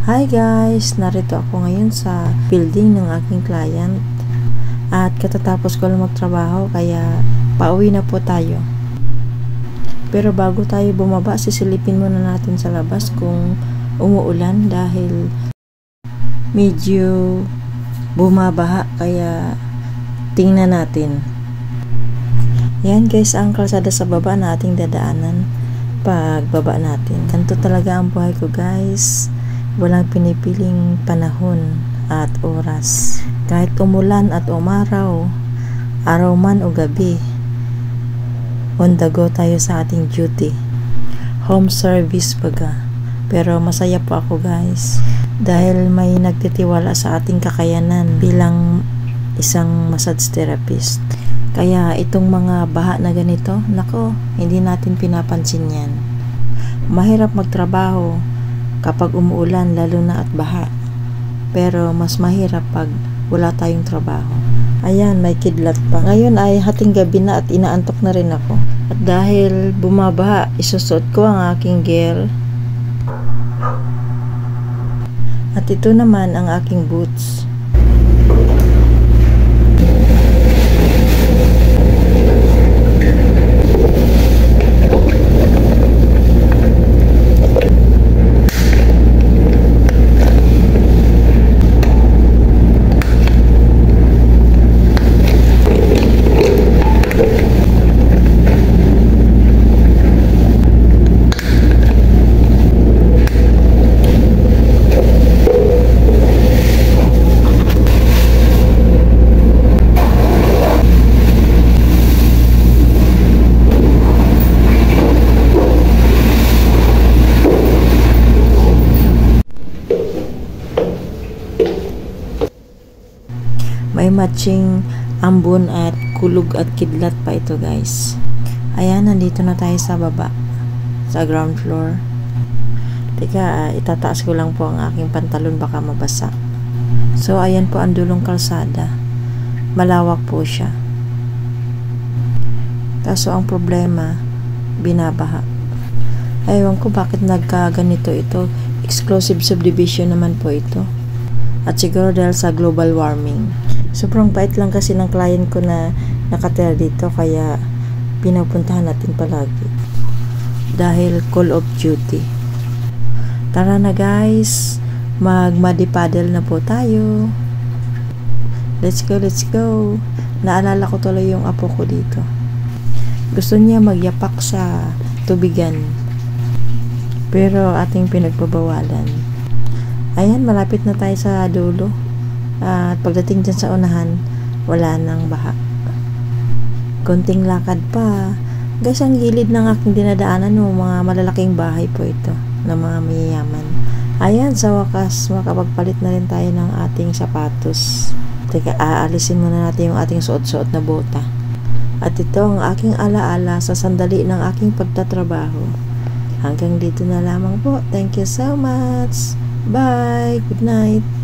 Hi guys! Narito ako ngayon sa building ng aking client at katatapos ko lang magtrabaho kaya pauwi na po tayo. Pero bago tayo bumaba, sisilipin muna natin sa labas kung umuulan dahil medyo bumabaha kaya tingnan natin. Yan guys, ang kalsada sa baba na ating dadaanan pagbaba natin. Ganito talaga ang buhay ko guys. Walang pinipiling panahon at oras. Kahit umulan at umaraw, araw man o gabi, on the go tayo sa ating duty. Home service baga. Pero masaya po ako guys dahil may nagtitiwala sa ating kakayanan bilang isang massage therapist. Kaya itong mga baha na ganito, nako, hindi natin pinapansin yan. Mahirap magtrabaho kapag umuulan lalo na at baha. Pero mas mahirap pag wala tayong trabaho. Ayan, may kidlat pa. Ngayon ay hating gabi na at inaantok na rin ako. At dahil bumabaha, isusuot ko ang aking gear. At ito naman ang aking boots. May matching ambon at kulog at kidlat pa ito guys. Ayan, nandito na tayo sa baba. Sa ground floor. Teka, itataas ko lang po ang aking pantalon baka mabasa. So, ayan po ang dulong kalsada. Malawak po siya. Kaso ang problema, binabaha. Ewan ko bakit nagkaganito ito. Exclusive subdivision naman po ito. At siguro dahil sa global warming. Sobrang bait lang kasi ng client ko na nakatira dito kaya pinupuntahan natin palagi. Dahil call of duty. Tara na guys, mag-muddy paddle na po tayo. Let's go, let's go. Naalala ko tuloy yung apo ko dito. Gusto niya magyapak sa tubigan. Pero ating pinagbabawalan. Ayan, malapit na tayo sa dulo. At pagdating dyan sa unahan, wala nang baha. Konting lakad pa. Guys, ang gilid ng aking dinadaanan, mga malalaking bahay po ito ng mga mayayaman. Ayan, sa wakas, makapagpalit na rin tayo ng ating sapatos. Teka, aalisin muna natin yung ating suot-suot na bota. At ito ang aking alaala sa sandali ng aking pagtatrabaho. Hanggang dito na lamang po. Thank you so much. Bye. Good night.